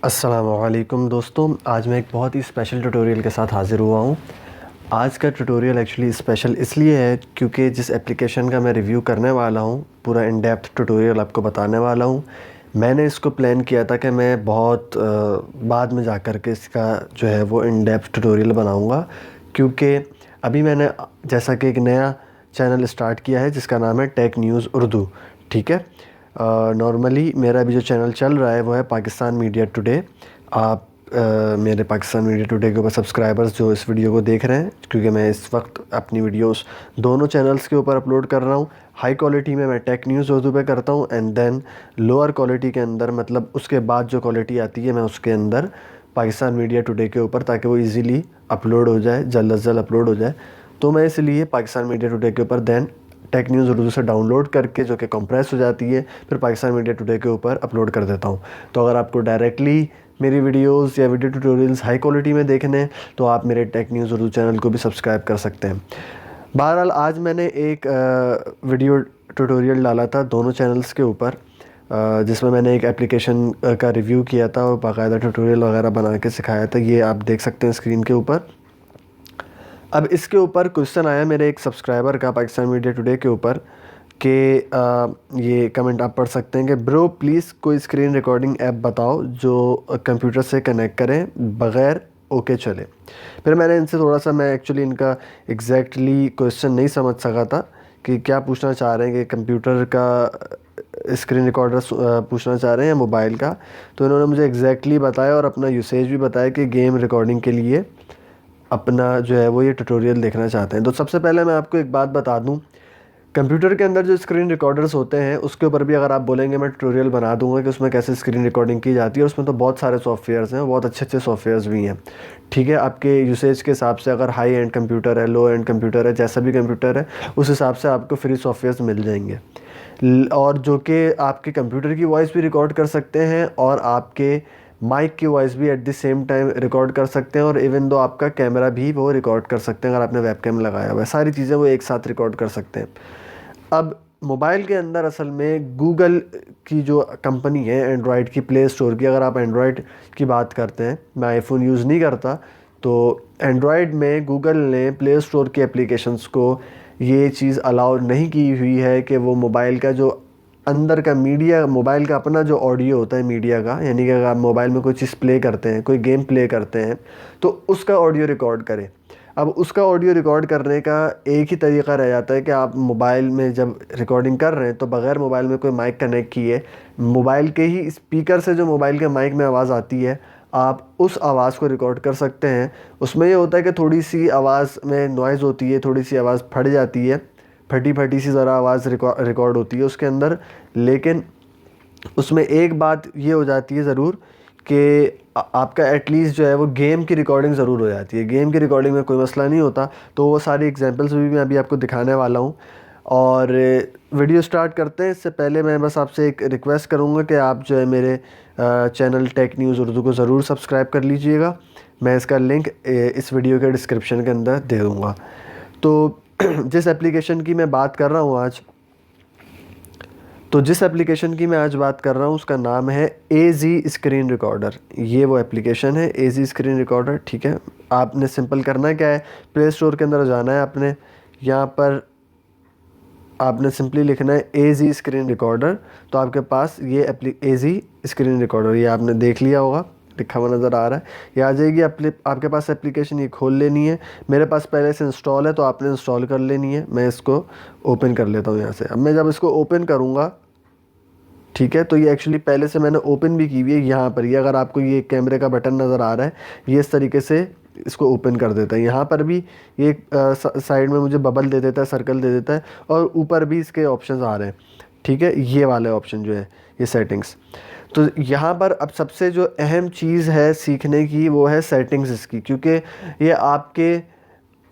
अस्सलामुअलैकुम दोस्तों, आज मैं एक बहुत ही स्पेशल ट्यूटोरियल के साथ हाज़िर हुआ हूँ। आज का ट्यूटोरियल एक्चुअली स्पेशल इसलिए है क्योंकि जिस एप्लीकेशन का मैं रिव्यू करने वाला हूँ, पूरा इन डेप्थ ट्यूटोरियल आपको बताने वाला हूँ। मैंने इसको प्लान किया था कि मैं बहुत बाद में जा कर के इसका जो है वो इन डेप्थ ट्यूटोरियल बनाऊँगा, क्योंकि अभी मैंने जैसा कि एक नया चैनल स्टार्ट किया है जिसका नाम है टेक न्यूज़ उर्दू। ठीक है, नॉर्मली मेरा अभी जो चैनल चल रहा है वो है पाकिस्तान मीडिया टुडे। आप मेरे पाकिस्तान मीडिया टुडे के ऊपर सब्सक्राइबर्स जो इस वीडियो को देख रहे हैं, क्योंकि मैं इस वक्त अपनी वीडियोस दोनों चैनल्स के ऊपर अपलोड कर रहा हूँ। हाई क्वालिटी में मैं टेक न्यूज़ उर्दू पे करता हूँ, एंड देन लोअर क्वालिटी के अंदर, मतलब उसके बाद जो क्वालिटी आती है मैं उसके अंदर पाकिस्तान मीडिया टुडे के ऊपर, ताकि वो ईज़िली अपलोड हो जाए, जल्द अज जल्द अपलोड हो जाए। तो मैं इसलिए पाकिस्तान मीडिया टुडे के ऊपर देन टेक न्यूज़ उर्दू से डाउनलोड करके, जो कि कंप्रेस हो जाती है, फिर पाकिस्तान मीडिया टुडे के ऊपर अपलोड कर देता हूँ। तो अगर आपको डायरेक्टली मेरी वीडियोस या वीडियो ट्यूटोरियल्स हाई क्वालिटी में देखने हैं तो आप मेरे टेक न्यूज़ उर्दू चैनल को भी सब्सक्राइब कर सकते हैं। बहरहाल आज मैंने एक वीडियो ट्यूटोरियल डाला था दोनों चैनल्स के ऊपर, जिसमें मैंने एक एप्लीकेशन का रिव्यू किया था और बाकायदा ट्यूटोरियल वगैरह बना के सिखाया था। ये आप देख सकते हैं स्क्रीन के ऊपर। अब इसके ऊपर क्वेश्चन आया मेरे एक सब्सक्राइबर का पाकिस्तान मीडिया टुडे के ऊपर कि ये कमेंट आप पढ़ सकते हैं कि ब्रो प्लीज़ कोई स्क्रीन रिकॉर्डिंग ऐप बताओ जो कंप्यूटर से कनेक्ट करें बग़ैर ओके चले। फिर मैंने इनसे थोड़ा सा, मैं एक्चुअली इनका एग्जैक्टली क्वेश्चन नहीं समझ सका था कि क्या पूछना चाह रहे हैं, कि कंप्यूटर का स्क्रीन रिकॉर्डर पूछना चाह रहे हैं या मोबाइल का। तो इन्होंने मुझे एग्जैक्टली बताया और अपना यूसेज भी बताया कि गेम रिकॉर्डिंग के लिए अपना जो है वो ये ट्यूटोरियल देखना चाहते हैं। तो सबसे पहले मैं आपको एक बात बता दूं, कंप्यूटर के अंदर जो स्क्रीन रिकॉर्डर्स होते हैं उसके ऊपर भी अगर आप बोलेंगे मैं ट्यूटोरियल बना दूंगा कि उसमें कैसे स्क्रीन रिकॉर्डिंग की जाती है। उसमें तो बहुत सारे सॉफ्टवेयर्स हैं, बहुत अच्छे अच्छे सॉफ्टवेयर्स भी हैं। ठीक है, आपके यूसेज के हिसाब से, अगर हाई एंड कंप्यूटर है, लो एंड कंप्यूटर है, जैसा भी कंप्यूटर है उस हिसाब से आपको फ्री सॉफ्टवेयर्स मिल जाएंगे, और जो कि आपके कंप्यूटर की वॉइस भी रिकॉर्ड कर सकते हैं और आपके माइक की वॉइस भी at the same time record कर सकते हैं, और इवन दो आपका कैमरा भी वो रिकॉर्ड कर सकते हैं। अगर आपने वेबकैम लगाया हुआ है, सारी चीज़ें वो एक साथ रिकॉर्ड कर सकते हैं। अब मोबाइल के अंदर असल में गूगल की जो कंपनी है एंड्रॉयड की, प्ले स्टोर की, अगर आप एंड्रॉयड की बात करते हैं, मैं आईफोन यूज़ नहीं करता, तो एंड्रॉयड में गूगल ने प्ले स्टोर की एप्लीकेशंस को ये चीज़ अलाउ नहीं की हुई है कि वो मोबाइल का जो अंदर का मीडिया, मोबाइल का अपना जो ऑडियो होता है मीडिया का, यानी कि अगर आप मोबाइल में कोई चीज़ प्ले करते हैं, कोई गेम प्ले करते हैं, तो उसका ऑडियो रिकॉर्ड करें। अब उसका ऑडियो रिकॉर्ड करने का एक ही तरीका रह जाता है कि आप मोबाइल में जब रिकॉर्डिंग कर रहे हैं तो बग़ैर मोबाइल में कोई माइक कनेक्ट किए, मोबाइल के ही स्पीकर से जो मोबाइल के माइक में आवाज़ आती है, आप उस आवाज़ को रिकॉर्ड कर सकते हैं। उसमें ये होता है कि थोड़ी सी आवाज़ में नॉइज़ होती है, थोड़ी सी आवाज़ फट जाती है, फटी फटी सी ज़रा आवाज़ रिकॉर्ड होती है उसके अंदर। लेकिन उसमें एक बात ये हो जाती है ज़रूर कि आपका एटलीस्ट जो है वो गेम की रिकॉर्डिंग ज़रूर हो जाती है। गेम की रिकॉर्डिंग में कोई मसला नहीं होता। तो वो सारी एग्जांपल्स भी मैं अभी आपको दिखाने वाला हूँ। और वीडियो स्टार्ट करते हैं इससे पहले मैं बस आपसे एक रिक्वेस्ट करूँगा कि आप जो है मेरे चैनल टेक न्यूज़ उर्दू को ज़रूर सब्सक्राइब कर लीजिएगा। मैं इसका लिंक इस वीडियो के डिस्क्रिप्शन के अंदर दे दूँगा। तो जिस एप्लीकेशन की मैं बात कर रहा हूँ आज, तो जिस एप्लीकेशन की मैं आज बात कर रहा हूँ उसका नाम है एजी स्क्रीन रिकॉर्डर। ये वो एप्लीकेशन है एजी स्क्रीन रिकॉर्डर। ठीक है, आपने सिंपल करना है क्या है, प्ले स्टोर के अंदर जाना है, आपने यहाँ पर आपने सिंपली लिखना है एजी स्क्रीन रिकॉर्डर। तो आपके पास ये एजी स्क्रीन रिकॉर्डर, ये आपने देख लिया होगा, लिखा हुआ नज़र आ रहा है, ये आ जाएगी आपके पास एप्लीकेशन। ये खोल लेनी है, मेरे पास पहले से इंस्टॉल है तो आपने इंस्टॉल कर लेनी है। मैं इसको ओपन कर लेता हूँ यहाँ से। अब मैं जब इसको ओपन करूँगा, ठीक है, तो ये एक्चुअली पहले से मैंने ओपन भी की हुई है। यहाँ पर ये अगर आपको ये कैमरे का बटन नज़र आ रहा है, ये इस तरीके से इसको ओपन कर देता है। यहाँ पर भी ये साइड में मुझे बबल दे देता है, सर्कल दे देता है, और ऊपर भी इसके ऑप्शंस आ रहे हैं। ठीक है, ये वाले ऑप्शन जो है ये सेटिंग्स। तो यहाँ पर अब सबसे जो अहम चीज़ है सीखने की वो है सेटिंग्स इसकी, क्योंकि ये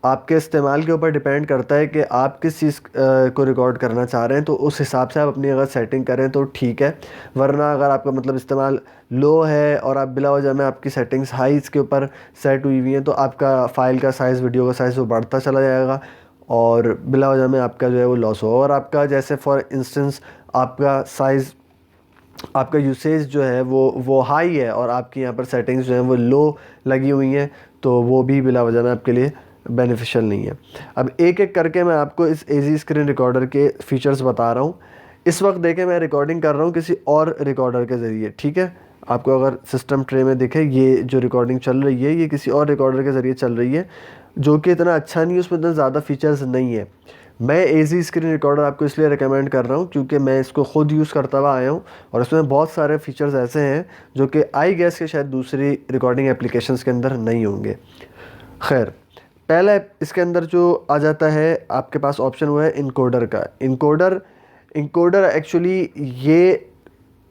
आपके इस्तेमाल के ऊपर डिपेंड करता है कि आप किस चीज़ को रिकॉर्ड करना चाह रहे हैं। तो उस हिसाब से आप अपनी अगर सेटिंग करें तो ठीक है, वरना अगर आपका मतलब इस्तेमाल लो है और आप बिला वजह में आपकी सेटिंग्स हाई इसके ऊपर सेट हुई हुई हैं, तो आपका फ़ाइल का साइज़, वीडियो का साइज़ वो बढ़ता चला जाएगा और बिला वजह में आपका जो है वो लॉस होगा। और आपका जैसे फॉर इंस्टेंस आपका साइज़ आपका यूसेज जो है वो हाई है और आपकी यहाँ पर सेटिंग्स जो हैं वो लो लगी हुई हैं, तो वो भी बिला वजह में आपके लिए बेनिफिशियल नहीं है। अब एक एक करके मैं आपको इस एजी स्क्रीन रिकॉर्डर के फीचर्स बता रहा हूँ। इस वक्त देखें मैं रिकॉर्डिंग कर रहा हूँ किसी और रिकॉर्डर के ज़रिए, ठीक है। आपको अगर सिस्टम ट्रे में दिखे ये जो रिकॉर्डिंग चल रही है ये किसी और रिकॉर्डर के ज़रिए चल रही है, जो कि इतना अच्छा नहीं है, उसमें इतना ज़्यादा फीचर्स नहीं है। मैं एजी स्क्रीन रिकॉर्डर आपको इसलिए रिकमेंड कर रहा हूँ क्योंकि मैं इसको ख़ुद यूज़ करता हुआ आया हूँ और इसमें बहुत सारे फीचर्स ऐसे हैं जो कि आई गेस के शायद दूसरी रिकॉर्डिंग एप्लीकेशंस के अंदर नहीं होंगे। खैर, पहला इसके अंदर जो आ जाता है आपके पास ऑप्शन हुआ है इनकोडर का। इनकोडर एक्चुअली ये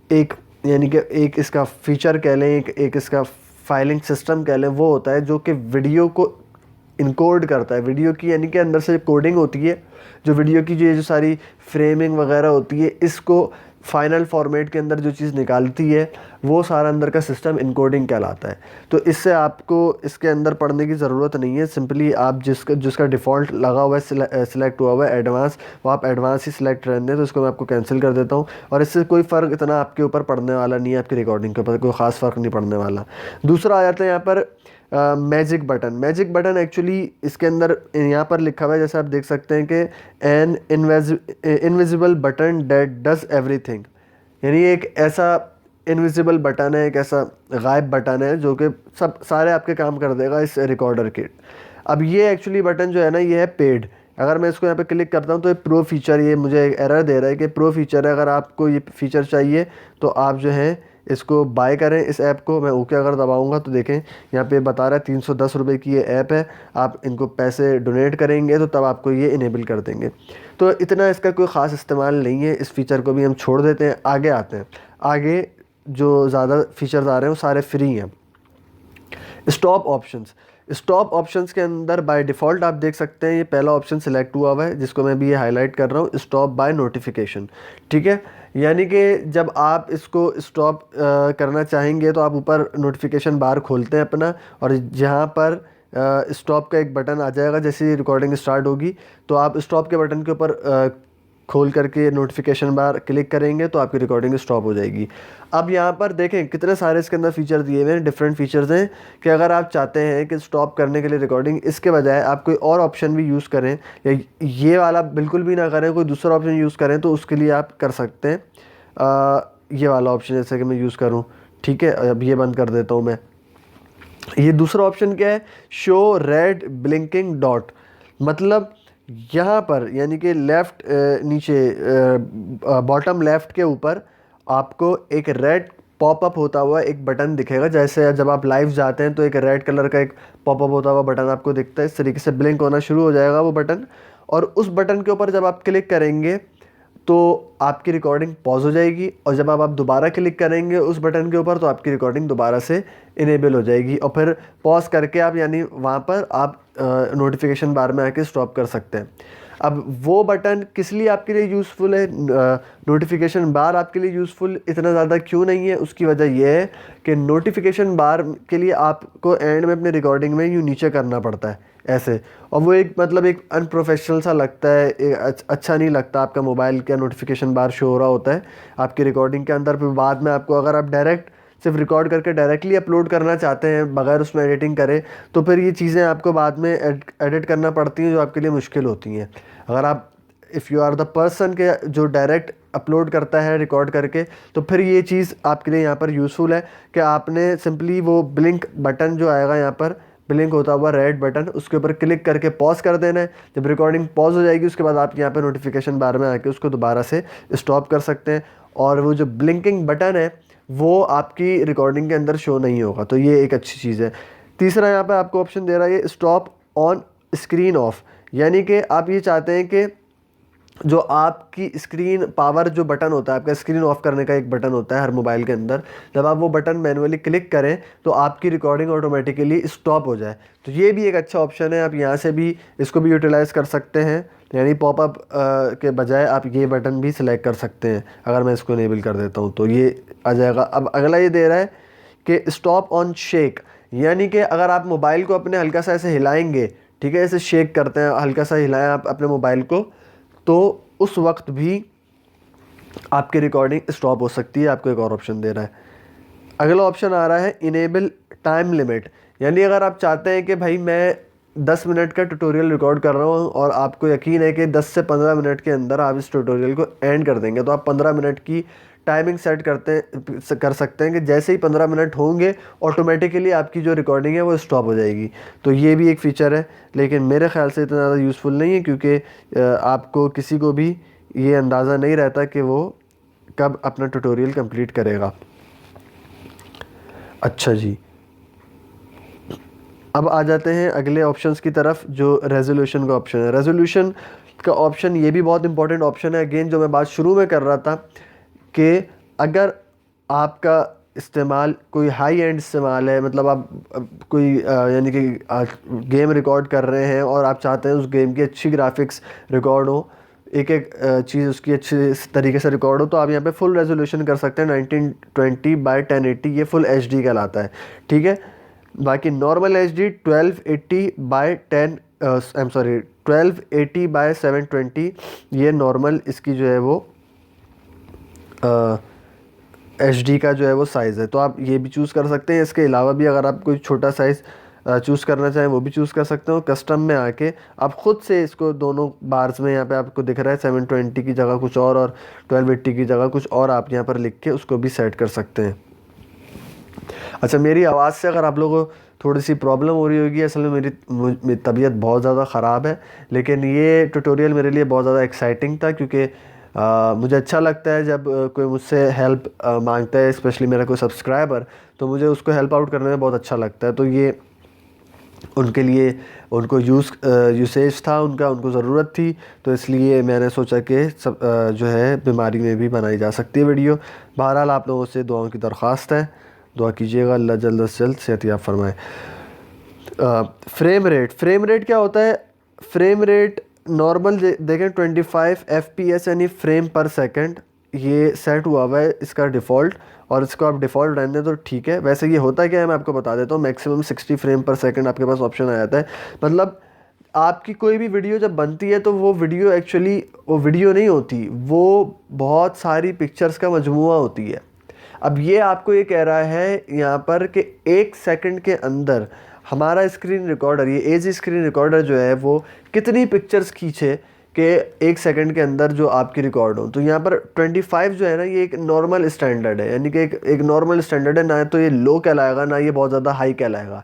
एक, यानी कि एक इसका फ़ीचर कह लें, एक इसका फाइलिंग सिस्टम कह लें, वो होता है जो कि वीडियो को इनकोड करता है। वीडियो की यानी कि अंदर से कोडिंग होती है, जो वीडियो की जो सारी फ्रेमिंग वगैरह होती है, इसको फाइनल फॉर्मेट के अंदर जो चीज़ निकालती है वो सारा अंदर का सिस्टम इनकोडिंग कहलाता है। तो इससे आपको इसके अंदर पढ़ने की ज़रूरत नहीं है, सिंपली आप जिसका डिफ़ॉल्ट लगा हुआ है, सिलेक्ट हुआ हुआ है एडवांस, वो आप एडवांस ही सिलेक्ट रहने दें। तो इसको मैं आपको कैंसिल कर देता हूँ और इससे कोई फ़र्क इतना आपके ऊपर पड़ने वाला नहीं है, आपकी रिकॉर्डिंग के ऊपर कोई ख़ास फ़र्क नहीं पड़ने वाला। दूसरा आ जाता है यहाँ पर मैजिक बटन एक्चुअली इसके अंदर यहाँ पर लिखा हुआ है, जैसे आप देख सकते हैं कि an invisible button that does everything, यानी एक ऐसा इनविजिबल बटन है, एक ऐसा गायब बटन है जो कि सब सारे आपके काम कर देगा इस रिकॉर्डर के। अब ये एक्चुअली बटन जो है ना ये है पेड। अगर मैं इसको यहाँ पे क्लिक करता हूँ तो ये प्रो फीचर, ये मुझे एक एरर दे रहा है कि प्रो फीचर है। अगर आपको ये फीचर चाहिए तो आप जो है इसको बाय करें इस ऐप को। मैं ओके अगर दबाऊंगा तो देखें यहाँ पे बता रहा है 310 रुपये की ये ऐप है, आप इनको पैसे डोनेट करेंगे तो तब आपको ये इनेबल कर देंगे। तो इतना इसका कोई ख़ास इस्तेमाल नहीं है, इस फीचर को भी हम छोड़ देते हैं। आगे आते हैं, आगे जो ज़्यादा फीचर्स आ रहे हैं वो सारे फ्री हैं। स्टॉप ऑप्शंस के अंदर बाय डिफ़ॉल्ट आप देख सकते हैं ये पहला ऑप्शन सिलेक्ट हुआ है, जिसको मैं भी ये हाईलाइट कर रहा हूँ, स्टॉप बाय नोटिफिकेशन, ठीक है। यानी कि जब आप इसको स्टॉप करना चाहेंगे तो आप ऊपर नोटिफिकेशन बार खोलते हैं अपना, और जहाँ पर स्टॉप का एक बटन आ जाएगा जैसे रिकॉर्डिंग स्टार्ट होगी, तो आप स्टॉप के बटन के ऊपर खोल करके नोटिफिकेशन बार क्लिक करेंगे तो आपकी रिकॉर्डिंग स्टॉप हो जाएगी। अब यहाँ पर देखें कितने सारे इसके अंदर फीचर दिए हुए हैं, डिफरेंट फीचर्स हैं कि अगर आप चाहते हैं कि स्टॉप करने के लिए रिकॉर्डिंग, इसके बजाय आप कोई और ऑप्शन भी यूज़ करें या ये वाला बिल्कुल भी ना करें, कोई दूसरा ऑप्शन यूज़ करें, तो उसके लिए आप कर सकते हैं ये वाला ऑप्शन, जैसे कि मैं यूज़ करूँ, ठीक है। अब ये बंद कर देता हूँ मैं। ये दूसरा ऑप्शन क्या है, शो रेड ब्लिंकिंग डॉट, मतलब यहाँ पर यानी कि लेफ़्ट नीचे बॉटम लेफ़्ट के ऊपर आपको एक रेड पॉपअप होता हुआ एक बटन दिखेगा। जैसे जब आप लाइव जाते हैं तो एक रेड कलर का एक पॉपअप होता हुआ बटन आपको दिखता है, इस तरीके से ब्लिंक होना शुरू हो जाएगा वो बटन, और उस बटन के ऊपर जब आप क्लिक करेंगे तो आपकी रिकॉर्डिंग पॉज हो जाएगी, और जब आप दोबारा क्लिक करेंगे उस बटन के ऊपर तो आपकी रिकॉर्डिंग दोबारा से इनेबल हो जाएगी, और फिर पॉज करके आप यानी वहाँ पर आप नोटिफिकेशन बार में आके स्टॉप कर सकते हैं। अब वो बटन किस लिए आपके लिए यूज़फुल है, नोटिफिकेशन बार आपके लिए यूज़फुल इतना ज़्यादा क्यों नहीं है, उसकी वजह यह है कि नोटिफिकेशन बार के लिए आपको एंड में अपने रिकॉर्डिंग में यूँ नीचे करना पड़ता है ऐसे, और वो एक मतलब एक अनप्रोफेशनल सा लगता है, अच्छा नहीं लगता। आपका मोबाइल का नोटिफिकेशन बार शो हो रहा होता है आपकी रिकॉर्डिंग के अंदर, फिर बाद में आपको अगर आप डायरेक्ट सिर्फ रिकॉर्ड करके डायरेक्टली अपलोड करना चाहते हैं बगैर उसमें एडिटिंग करें, तो फिर ये चीज़ें आपको बाद में एडिट करना पड़ती हैं जो आपके लिए मुश्किल होती हैं। अगर आप if you are the person के जो डायरेक्ट अपलोड करता है रिकॉर्ड करके, तो फिर ये चीज़ आपके लिए यहाँ पर यूज़फुल है कि आपने सिंपली वो ब्लिंक बटन जो आएगा यहाँ पर ब्लिंक होता हुआ रेड बटन, उसके ऊपर क्लिक करके पॉज कर देना है। जब रिकॉर्डिंग पॉज हो जाएगी उसके बाद आप यहाँ पर नोटिफिकेशन बार में आके उसको दोबारा से स्टॉप कर सकते हैं, और वो जो ब्लिंकिंग बटन है वो आपकी रिकॉर्डिंग के अंदर शो नहीं होगा, तो ये एक अच्छी चीज़ है। तीसरा यहाँ पे आपको ऑप्शन दे रहा है स्टॉप ऑन स्क्रीन ऑफ, यानी कि आप ये चाहते हैं कि जो आपकी स्क्रीन पावर जो बटन होता है, आपका स्क्रीन ऑफ करने का एक बटन होता है हर मोबाइल के अंदर, जब आप वो बटन मैनुअली क्लिक करें तो आपकी रिकॉर्डिंग ऑटोमेटिकली स्टॉप हो जाए। तो ये भी एक अच्छा ऑप्शन है, आप यहाँ से भी इसको भी यूटिलाइज़ कर सकते हैं, यानी पॉपअप के बजाय आप ये बटन भी सिलेक्ट कर सकते हैं। अगर मैं इसको इनेबल कर देता हूँ तो ये आ जाएगा। अब अगला ये दे रहा है कि स्टॉप ऑन शेक, यानी कि अगर आप मोबाइल को अपने हल्का सा ऐसे हिलाएंगे, ठीक है, ऐसे शेक करते हैं, हल्का सा हिलाएं आप अपने मोबाइल को, तो उस वक्त भी आपकी रिकॉर्डिंग स्टॉप हो सकती है, आपको एक और ऑप्शन दे रहा है। अगला ऑप्शन आ रहा है इनेबल टाइम लिमिट, यानी अगर आप चाहते हैं कि भाई मैं 10 मिनट का ट्यूटोरियल रिकॉर्ड कर रहा हूँ और आपको यकीन है कि 10 से 15 मिनट के अंदर आप इस ट्यूटोरियल को एंड कर देंगे, तो आप 15 मिनट की टाइमिंग सेट कर सकते हैं कि जैसे ही 15 मिनट होंगे ऑटोमेटिकली आपकी जो रिकॉर्डिंग है वो स्टॉप हो जाएगी। तो ये भी एक फ़ीचर है, लेकिन मेरे ख्याल से इतना ज़्यादा यूज़फुल नहीं है, क्योंकि आपको किसी को भी ये अंदाज़ा नहीं रहता कि वो कब अपना ट्यूटोरियल कंप्लीट करेगा। अच्छा जी, अब आ जाते हैं अगले ऑप्शंस की तरफ, जो रेजोल्यूशन का ऑप्शन है। रेजोल्यूशन का ऑप्शन ये भी बहुत इंपॉर्टेंट ऑप्शन है। अगेन जो मैं बात शुरू में कर रहा था कि अगर आपका इस्तेमाल कोई हाई एंड इस्तेमाल है, मतलब आप कोई यानी कि गेम रिकॉर्ड कर रहे हैं और आप चाहते हैं उस गेम की अच्छी ग्राफिक्स रिकॉर्ड हो, एक एक चीज़ उसकी अच्छी तरीके से रिकॉर्ड हो, तो आप यहाँ पे फुल रेजोल्यूशन कर सकते हैं 1920 by 1080, ये फुल एचडी कहलाता है, ठीक है। बाकी नॉर्मल एचडी 1280 by ये नॉर्मल इसकी जो है वो एचडी का जो है वो साइज़ है, तो आप ये भी चूज़ कर सकते हैं। इसके अलावा भी अगर आप कोई छोटा साइज़ चूज़ करना चाहें वो भी चूज़ कर सकते हो। कस्टम में आके आप ख़ुद से इसको दोनों बार्स में यहाँ पे आपको दिख रहा है 720 की जगह कुछ और 1280 की जगह कुछ और, आप यहाँ पर लिख के उसको भी सेट कर सकते हैं। अच्छा, मेरी आवाज़ से अगर आप लोगों को थोड़ी सी प्रॉब्लम हो रही होगी, असल में मेरी तबीयत बहुत ज़्यादा ख़राब है, लेकिन ये ट्यूटोरियल मेरे लिए बहुत ज़्यादा एक्साइटिंग था, क्योंकि मुझे अच्छा लगता है जब कोई मुझसे हेल्प मांगता है, स्पेशली मेरा कोई सब्सक्राइबर, तो मुझे उसको हेल्प आउट करने में बहुत अच्छा लगता है। तो ये उनके लिए उनको यूसेज था उनका, उनको ज़रूरत थी, तो इसलिए मैंने सोचा कि सब जो है बीमारी में भी बनाई जा सकती है वीडियो। बहरहाल आप लोगों से दुआओं की दरख्वास्त है, दुआ कीजिएगा, अल्लाह जल्द से जल्द सेहतियाब फरमाए। फ्रेम रेट क्या होता है? फ्रेम रेट नॉर्मल देखें 25 FPS यानी फ्रेम पर सेकंड, ये सेट हुआ है इसका डिफ़ॉल्ट, और इसको आप डिफ़ॉल्ट रहने दें तो ठीक है। वैसे ये होता क्या है मैं आपको बता देता हूँ। मैक्सिमम 60 फ्रेम पर सेकंड आपके पास ऑप्शन आ जाता है। मतलब आपकी कोई भी वीडियो जब बनती है तो वो वीडियो एक्चुअली वो वीडियो नहीं होती, वो बहुत सारी पिक्चर्स का मजमूआ होती है। अब ये आपको ये कह रहा है यहाँ पर कि 1 सेकंड के अंदर हमारा स्क्रीन रिकॉर्डर, ये एजी स्क्रीन रिकॉर्डर जो है वो कितनी पिक्चर्स खींचे कि 1 सेकंड के अंदर जो आपकी रिकॉर्ड हो। तो यहाँ पर 25 जो है ना, ये एक नॉर्मल स्टैंडर्ड है, यानी कि एक नॉर्मल स्टैंडर्ड है, ना तो ये लो कहलाएगा ना ये बहुत ज़्यादा हाई कहलाएगा।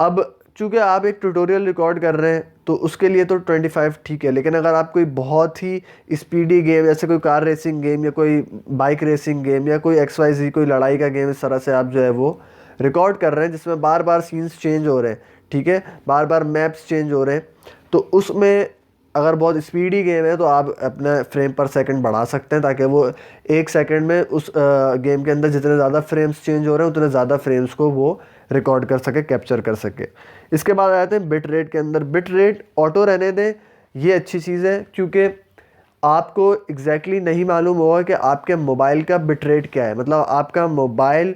अब चूँकि आप एक ट्यूटोरियल रिकॉर्ड कर रहे हैं तो उसके लिए तो 25 ठीक है, लेकिन अगर आप कोई बहुत ही स्पीडी गेम, जैसे कोई कार रेसिंग गेम या कोई बाइक रेसिंग गेम या कोई XYZ कोई लड़ाई का गेम, इस तरह से आप जो है वो रिकॉर्ड कर रहे हैं जिसमें बार बार सीन्स चेंज हो रहे हैं, ठीक है, बार बार मैप्स चेंज हो रहे हैं, तो उसमें अगर बहुत स्पीडी गेम है तो आप अपना फ्रेम पर सेकंड बढ़ा सकते हैं, ताकि वो 1 सेकंड में उस गेम के अंदर जितने ज़्यादा फ्रेम्स चेंज हो रहे हैं उतने ज़्यादा फ्रेम्स को वो रिकॉर्ड कर सके, कैप्चर कर सके। इसके बाद आ जाते हैं बिट रेट के अंदर। बिट रेट ऑटो रहने दें, ये अच्छी चीज़ है, क्योंकि आपको एग्जैक्टली नहीं मालूम होगा कि आपके मोबाइल का बिट रेट क्या है, मतलब आपका मोबाइल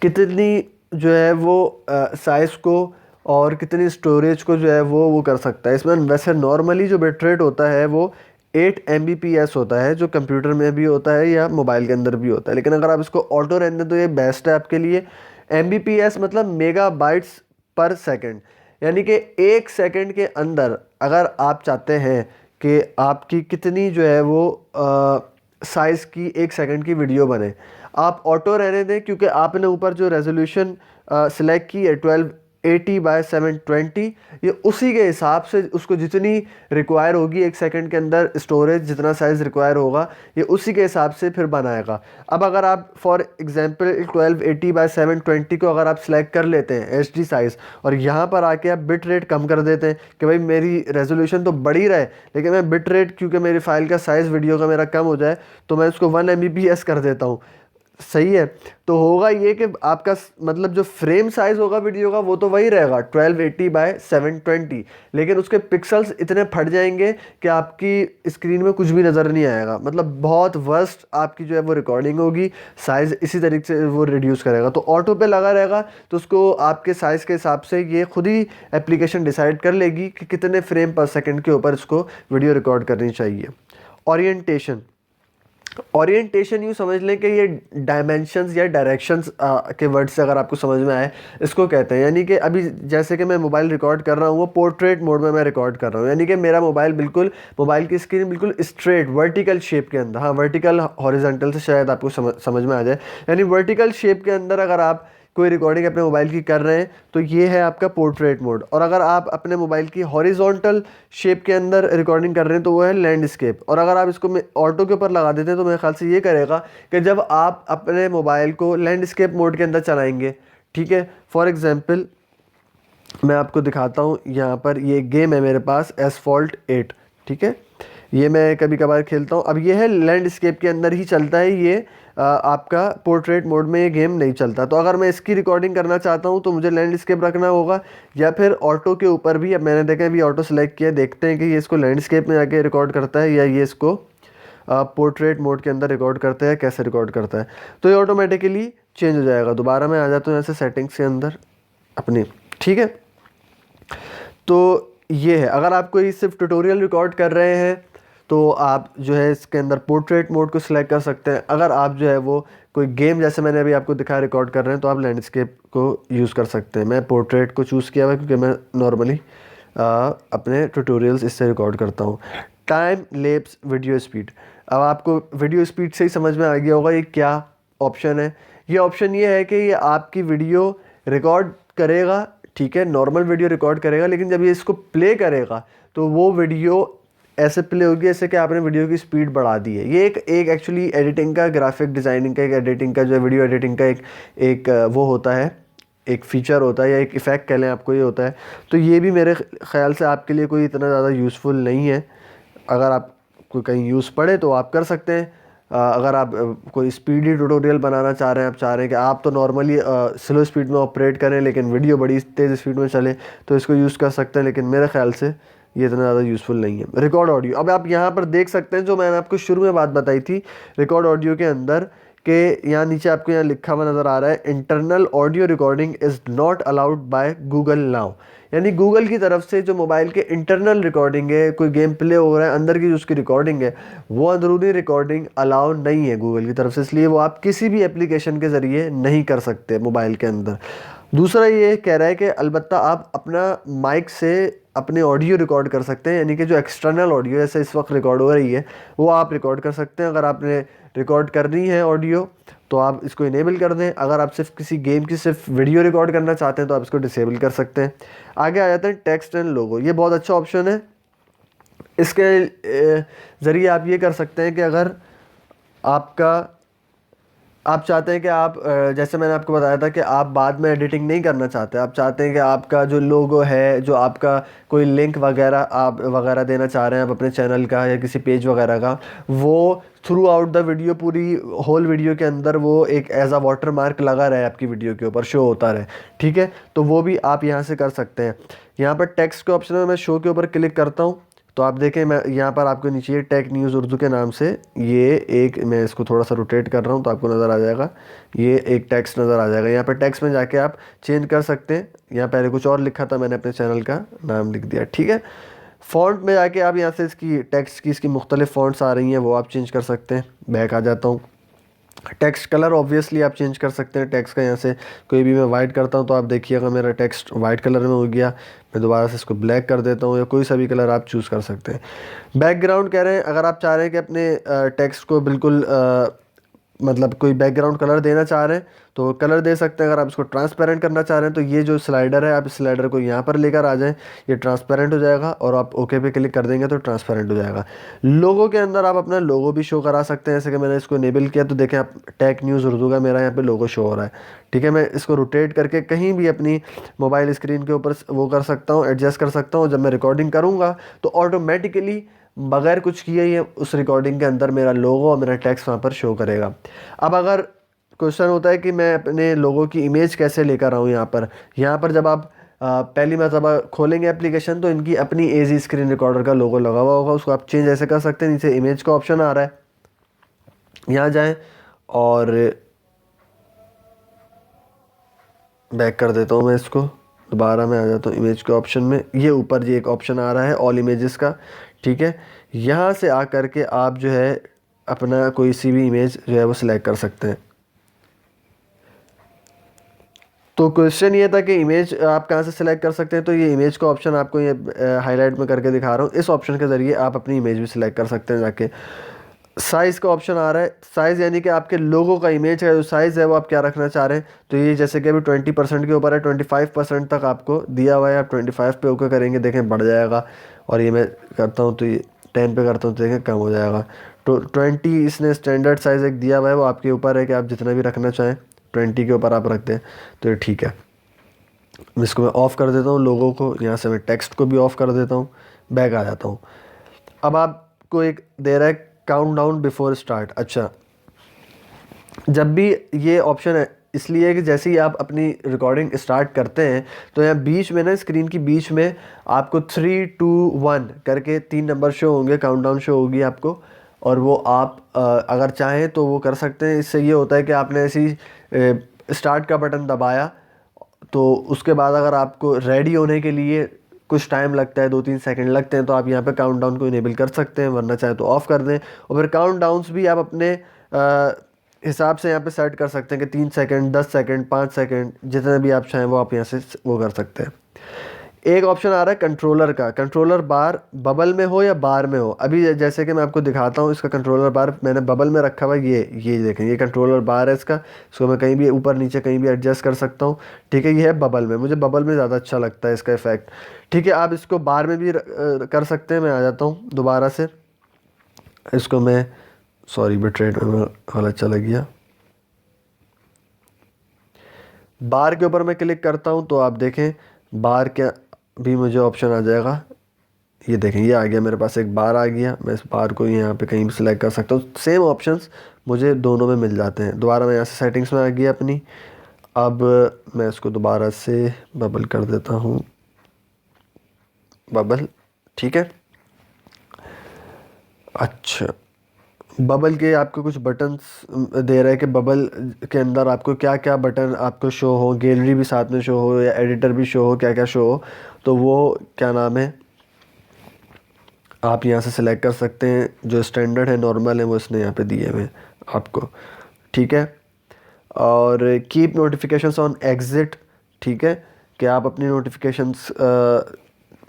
कितनी जो है वो साइज़ को और कितनी स्टोरेज को जो है वो कर सकता है। इसमें वैसे नॉर्मली जो बिट रेट होता है वो 8 Mbps होता है, जो कंप्यूटर में भी होता है या मोबाइल के अंदर भी होता है, लेकिन अगर आप इसको ऑटो रहने दें तो ये बेस्ट है आपके लिए। Mbps मतलब मेगाबाइट्स पर सेकंड, यानी कि 1 सेकंड के अंदर अगर आप चाहते हैं कि आपकी कितनी जो है वो साइज़ की 1 सेकंड की वीडियो बने, आप ऑटो रहने दें, क्योंकि आपने ऊपर जो रेजोल्यूशन सिलेक्ट की है 1280 by 720, ये उसी के हिसाब से उसको जितनी रिक्वायर होगी 1 सेकंड के अंदर स्टोरेज, जितना साइज़ रिक्वायर होगा ये उसी के हिसाब से फिर बनाएगा। अब अगर आप फॉर एग्जांपल 1280 by 720 को अगर आप सिलेक्ट कर लेते हैं HD साइज़, और यहाँ पर आके आप बिट रेट कम कर देते हैं कि भाई मेरी रेजोल्यूशन तो बढ़ी रहे लेकिन मैं बिट रेट, क्योंकि मेरी फ़ाइल का साइज़ वीडियो का मेरा कम हो जाए, तो मैं उसको 1 Mbps कर देता हूँ, सही है, तो होगा ये कि आपका मतलब जो फ्रेम साइज़ होगा वीडियो का वो तो वही रहेगा 1280 by 720, लेकिन उसके पिक्सल्स इतने फट जाएंगे कि आपकी स्क्रीन में कुछ भी नज़र नहीं आएगा। मतलब बहुत वर्स्ट आपकी जो है वो रिकॉर्डिंग होगी, साइज़ इसी तरीके से वो रिड्यूस करेगा। तो ऑटो पे लगा रहेगा तो उसको आपके साइज़ के हिसाब से ये खुद ही एप्लीकेशन डिसाइड कर लेगी कि कितने फ्रेम पर सेकेंड के ऊपर इसको वीडियो रिकॉर्ड करनी चाहिए। ओरिएंटेशन, ओरिएंटेशन यूँ समझ लें कि ये डायमेंशंस या डायरेक्शंस के वर्ड से अगर आपको समझ में आए, इसको कहते हैं। यानी कि अभी जैसे कि मैं मोबाइल रिकॉर्ड कर रहा हूँ, वो पोर्ट्रेट मोड में मैं रिकॉर्ड कर रहा हूँ, यानी कि मेरा मोबाइल की स्क्रीन बिल्कुल स्ट्रेट वर्टिकल शेप के अंदर, हाँ वर्टिकल हॉरिजॉन्टल से शायद आपको समझ में आ जाए, यानी वर्टिकल शेप के अंदर अगर आप कोई रिकॉर्डिंग अपने मोबाइल की कर रहे हैं तो ये है आपका पोर्ट्रेट मोड। और अगर आप अपने मोबाइल की हॉरिजॉन्टल शेप के अंदर रिकॉर्डिंग कर रहे हैं तो वो है लैंडस्केप। और अगर आप इसको ऑटो के ऊपर लगा देते हैं तो मेरे ख्याल से ये करेगा कि जब आप अपने मोबाइल को लैंडस्केप मोड के अंदर चलाएंगे, ठीक है, फॉर एग्जांपल मैं आपको दिखाता हूँ, यहाँ पर ये गेम है मेरे पास एसफॉल्ट 8, ठीक है, ये मैं कभी कभार खेलता हूँ। अब ये है लैंडस्केप के अंदर ही चलता है ये, आपका पोर्ट्रेट मोड में ये गेम नहीं चलता। तो अगर मैं इसकी रिकॉर्डिंग करना चाहता हूँ तो मुझे लैंडस्केप रखना होगा, या फिर ऑटो के ऊपर भी, अब मैंने देखा अभी ऑटो सेलेक्ट किया, देखते हैं कि ये इसको लैंडस्केप में जाके रिकॉर्ड करता है या ये इसको पोर्ट्रेट मोड के अंदर रिकॉर्ड करता है, कैसे रिकॉर्ड करता है। तो ये ऑटोमेटिकली चेंज हो जाएगा। दोबारा मैं आ जाता हूँ यहाँ से सेटिंग्स के अंदर अपनी, ठीक है। तो ये है, अगर आप कोई सिर्फ ट्यूटोरियल रिकॉर्ड कर रहे हैं तो आप जो है इसके अंदर पोर्ट्रेट मोड को सिलेक्ट कर सकते हैं। अगर आप जो है वो कोई गेम जैसे मैंने अभी आपको दिखाया रिकॉर्ड कर रहे हैं तो आप लैंडस्केप को यूज़ कर सकते हैं। मैं पोर्ट्रेट को चूज़ किया हुआ क्योंकि मैं नॉर्मली अपने ट्यूटोरियल्स इससे रिकॉर्ड करता हूँ। टाइम लैप्स वीडियो स्पीड, अब आपको वीडियो स्पीड से ही समझ में आ गया होगा ये क्या ऑप्शन है। ये ऑप्शन ये है कि ये आपकी वीडियो रिकॉर्ड करेगा, ठीक है, नॉर्मल वीडियो रिकॉर्ड करेगा, लेकिन जब ये इसको प्ले करेगा तो वो वीडियो ऐसे प्ले होगी जैसे कि आपने वीडियो की स्पीड बढ़ा दी है। ये एक एक्चुअली एडिटिंग का, ग्राफिक डिज़ाइनिंग का, एक एडिटिंग का जो है वीडियो एडिटिंग का एक वो होता है, एक फ़ीचर होता है या एक इफ़ेक्ट कह लें आपको, ये होता है। तो ये भी मेरे ख़्याल से आपके लिए कोई इतना ज़्यादा यूज़फुल नहीं है। अगर आपको कहीं यूज़ पड़े तो आप कर सकते हैं। अगर आप कोई स्पीडी ट्यूटोरियल बनाना चाह रहे हैं, आप चाह रहे हैं कि आप तो नॉर्मली स्लो स्पीड में ऑपरेट करें लेकिन वीडियो बड़ी तेज़ स्पीड में चले, तो इसको यूज़ कर सकते हैं, लेकिन मेरे ख्याल से ये इतना ज़्यादा यूज़फुल नहीं है। रिकॉर्ड ऑडियो, अब आप यहाँ पर देख सकते हैं जो मैंने आपको शुरू में बात बताई थी रिकॉर्ड ऑडियो के अंदर, कि यहाँ नीचे आपको यहाँ लिखा हुआ नज़र आ रहा है, internal audio recording is not allowed by Google now. यानी गूगल की तरफ से जो मोबाइल के इंटरनल रिकॉर्डिंग है, कोई गेम प्ले हो रहा है, अंदर की जो उसकी रिकॉर्डिंग है, वो अंदरूनी रिकॉर्डिंग अलाउ नहीं है गूगल की तरफ से, इसलिए वो आप किसी भी एप्लीकेशन के ज़रिए नहीं कर सकते मोबाइल के अंदर। दूसरा ये कह रहा है कि अलबत्ता आप अपना माइक से अपने ऑडियो रिकॉर्ड कर सकते हैं, यानी कि जो एक्सटर्नल ऑडियो जैसे इस वक्त रिकॉर्ड हो रही है वो आप रिकॉर्ड कर सकते हैं। अगर आपने रिकॉर्ड करनी है ऑडियो तो आप इसको इनेबल कर दें। अगर आप सिर्फ किसी गेम की सिर्फ वीडियो रिकॉर्ड करना चाहते हैं तो आप इसको डिसेबल कर सकते हैं। आगे आ जाते हैं टेक्स्ट एंड लोगो, ये बहुत अच्छा ऑप्शन है। इसके ज़रिए आप ये कर सकते हैं कि अगर आप चाहते हैं कि आप जैसे मैंने आपको बताया था कि आप बाद में एडिटिंग नहीं करना चाहते, आप चाहते हैं कि आपका जो लोगो है, जो आपका कोई लिंक वगैरह आप वगैरह देना चाह रहे हैं आप अपने चैनल का या किसी पेज वगैरह का, वो थ्रू आउट द वीडियो, पूरी होल वीडियो के अंदर वो एक एज आ वाटर मार्क लगा रहे, आपकी वीडियो के ऊपर शो होता रहे, ठीक है, तो वो भी आप यहाँ से कर सकते हैं। यहाँ पर टेक्स्ट के ऑप्शन में मैं शो के ऊपर क्लिक करता हूँ तो आप देखें मैं यहाँ पर आपको नीचे टेक न्यूज़ उर्दू के नाम से ये एक, मैं इसको थोड़ा सा रोटेट कर रहा हूँ तो आपको नज़र आ जाएगा, ये एक टेक्स्ट नज़र आ जाएगा। यहाँ पर टेक्स्ट में जाके आप चेंज कर सकते हैं। यहाँ पहले कुछ और लिखा था, मैंने अपने चैनल का नाम लिख दिया, ठीक है। फ़ॉन्ट में जाके आप यहाँ से इसकी टेक्स्ट की इसकी मुख्तलिफ़ फ़ॉन्ट्स आ रही हैं वो आप चेंज कर सकते हैं। बैक आ जाता हूँ। टेक्स्ट कलर ऑब्वियसली आप चेंज कर सकते हैं टेक्स्ट का। यहाँ से कोई भी मैं वाइट करता हूँ तो आप देखिएगा मेरा टेक्स्ट वाइट कलर में हो गया। मैं दोबारा से इसको ब्लैक कर देता हूँ, या कोई सा भी कलर आप चूज़ कर सकते हैं। बैकग्राउंड कह रहे हैं, अगर आप चाह रहे हैं कि अपने टेक्स्ट को बिल्कुल मतलब कोई बैकग्राउंड कलर देना चाह रहे हैं तो कलर दे सकते हैं। अगर आप इसको ट्रांसपेरेंट करना चाह रहे हैं तो ये जो स्लाइडर है, आप इस स्लाइडर को यहाँ पर लेकर आ जाएं, ये ट्रांसपेरेंट हो जाएगा और आप ओके पे क्लिक कर देंगे तो ट्रांसपेरेंट हो जाएगा। लोगो के अंदर आप अपना लोगो भी शो करा सकते हैं, जैसे कि मैंने इसको इनेबल किया तो देखें आप टेक न्यूज़ उर्दू का मेरा यहाँ पे लोगो शो हो रहा है, ठीक है। मैं इसको रोटेट करके कहीं भी अपनी मोबाइल स्क्रीन के ऊपर वो कर सकता हूँ, एडजस्ट कर सकता हूँ। जब मैं रिकॉर्डिंग करूँगा तो ऑटोमेटिकली बगैर कुछ किए ही उस रिकॉर्डिंग के अंदर मेरा लोगो और मेरा टेक्स्ट वहाँ पर शो करेगा। अब अगर क्वेश्चन होता है कि मैं अपने लोगों की इमेज कैसे लेकर आऊँ, यहाँ पर जब आप पहली मरतबा खोलेंगे एप्लीकेशन तो इनकी अपनी एजी स्क्रीन रिकॉर्डर का लोगो लगा हुआ होगा, उसको आप चेंज ऐसे कर सकते हैं। नीचे इमेज का ऑप्शन आ रहा है, यहाँ जाएं और बैक कर देता हूँ मैं इसको, दोबारा मैं आ जाता हूँ इमेज के ऑप्शन में। ये ऊपर ये एक ऑप्शन आ रहा है ऑल इमेजेस का, ठीक है। यहाँ से आ कर के आप जो है अपना कोई सी भी इमेज जो है वो सिलेक्ट कर सकते हैं। तो क्वेश्चन ये था कि इमेज आप कहाँ से सिलेक्ट कर सकते हैं, तो ये इमेज का ऑप्शन आपको ये हाईलाइट में करके दिखा रहा हूँ। इस ऑप्शन के ज़रिए आप अपनी इमेज भी सिलेक्ट कर सकते हैं जाके। साइज़ का ऑप्शन आ रहा है, साइज़ यानी कि आपके लोगों का इमेज का जो साइज़ है वो आप क्या रखना चाह रहे हैं। तो ये जैसे कि अभी 20% के ऊपर है, 25% तक आपको दिया हुआ है। आप 25 पे ओके करेंगे, देखें बढ़ जाएगा। और ये मैं करता हूँ तो ये 10 पे करता हूँ तो देखें कम हो जाएगा। तो 20 इसने स्टैंडर्ड साइज़ एक दिया हुआ है, वो आपके ऊपर है कि आप जितना भी रखना चाहें। 20 के ऊपर आप रख दें तो ये ठीक है। इसको मैं ऑफ़ कर देता हूँ लोगों को, यहाँ से मैं टेक्स्ट को भी ऑफ़ कर देता हूँ, बैक आ जाता हूँ। अब आपको एक दे रहा है काउंट डाउन बिफोर स्टार्ट। अच्छा, जब भी ये ऑप्शन है इसलिए है कि जैसे ही आप अपनी रिकॉर्डिंग स्टार्ट करते हैं तो यहाँ बीच में ना, स्क्रीन की बीच में आपको 3 2 1 करके 3 नंबर शो होंगे, काउंटडाउन शो होगी आपको। और वो आप अगर चाहें तो वो कर सकते हैं। इससे ये होता है कि आपने ऐसी स्टार्ट का बटन दबाया तो उसके बाद अगर आपको रेडी होने के लिए कुछ टाइम लगता है, 2-3 सेकंड लगते हैं, तो आप यहाँ पे काउंटडाउन को इनेबल कर सकते हैं, वरना चाहे तो ऑफ़ कर दें। और फिर काउंटडाउन्स भी आप अपने हिसाब से यहाँ पे सेट कर सकते हैं कि 3 सेकंड, 10 सेकंड, 5 सेकंड, जितने भी आप चाहें वो आप यहाँ से वो कर सकते हैं। एक ऑप्शन आ रहा है कंट्रोलर का, कंट्रोलर बार बबल में हो या बार में हो। अभी जैसे कि मैं आपको दिखाता हूँ, इसका कंट्रोलर बार मैंने बबल में रखा हुआ है। ये देखें, ये कंट्रोलर बार है इसका। इसको मैं कहीं भी ऊपर नीचे कहीं भी एडजस्ट कर सकता हूँ। ठीक है, ये है बबल में, मुझे बबल में ज़्यादा अच्छा लगता है इसका इफेक्ट। ठीक है, आप इसको बार में भी कर सकते हैं। मैं आ जाता हूँ दोबारा से, इसको मैं सॉरी बिट्रेट में गलत चला गया। बार के ऊपर मैं क्लिक करता हूँ तो आप देखें बार क्या भी मुझे ऑप्शन आ जाएगा। ये देखें, ये आ गया मेरे पास, एक बार आ गया। मैं इस बार को यहाँ पे कहीं भी सिलेक्ट कर सकता हूँ। सेम ऑप्शंस मुझे दोनों में मिल जाते हैं। दोबारा मैं यहाँ से सेटिंग्स में आ गया अपनी। अब मैं इसको दोबारा से बबल कर देता हूँ, बबल। ठीक है, अच्छा, बबल के आपको कुछ बटन्स दे रहा है कि बबल के अंदर आपको क्या क्या बटन आपको शो हो, गैलरी भी साथ में शो हो या एडिटर भी शो हो, क्या क्या शो हो। तो वो क्या नाम है, आप यहाँ से सिलेक्ट कर सकते हैं। जो स्टैंडर्ड है, नॉर्मल है, वो इसने यहाँ पे दिए हुए हैं आपको। ठीक है, और कीप नोटिफिकेशंस ऑन एग्ज़िट। ठीक है, कि आप अपनी नोटिफिकेशंस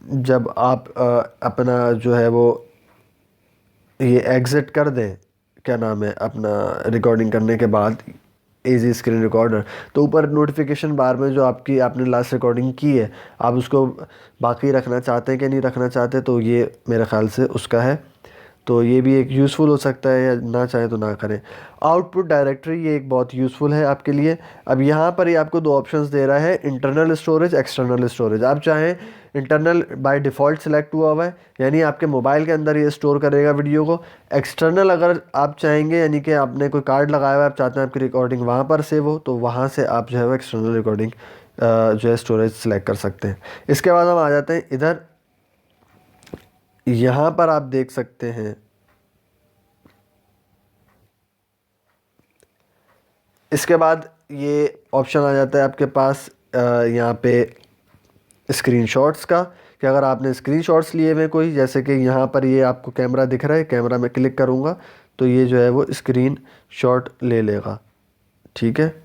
जब आप अपना जो है वो ये एग्ज़िट कर दें, क्या नाम है, अपना रिकॉर्डिंग करने के बाद इजी स्क्रीन रिकॉर्डर, तो ऊपर नोटिफिकेशन बार में जो आपने लास्ट रिकॉर्डिंग की है, आप उसको बाकी रखना चाहते हैं कि नहीं रखना चाहते, तो ये मेरे ख़्याल से उसका है। तो ये भी एक यूज़फुल हो सकता है, या ना चाहे तो ना करें। आउटपुट डायरेक्टरी, ये एक बहुत यूज़फुल है आपके लिए। अब यहाँ पर ये आपको 2 ऑप्शंस दे रहा है, इंटरनल स्टोरेज, एक्सटर्नल स्टोरेज। आप चाहें इंटरनल बाय डिफ़ॉल्ट सेलेक्ट हुआ हुआ है, यानी आपके मोबाइल के अंदर ये स्टोर करेगा वीडियो को। एक्सटर्नल अगर आप चाहेंगे, यानी कि आपने कोई कार्ड लगाया हुआ है, आप चाहते हैं आपकी रिकॉर्डिंग वहाँ पर सेव हो, तो वहाँ से आप जो है वो एक्सटर्नल रिकॉर्डिंग जो है स्टोरेज सेलेक्ट कर सकते हैं। इसके बाद हम आ जाते हैं इधर, यहाँ पर आप देख सकते हैं, इसके बाद ये ऑप्शन आ जाता है आपके पास यहाँ पे स्क्रीनशॉट्स का, कि अगर आपने स्क्रीनशॉट्स लिए हुए कोई, जैसे कि यहाँ पर ये आपको कैमरा दिख रहा है, कैमरा में क्लिक करूँगा तो ये जो है वो स्क्रीन शॉट ले लेगा। ठीक है,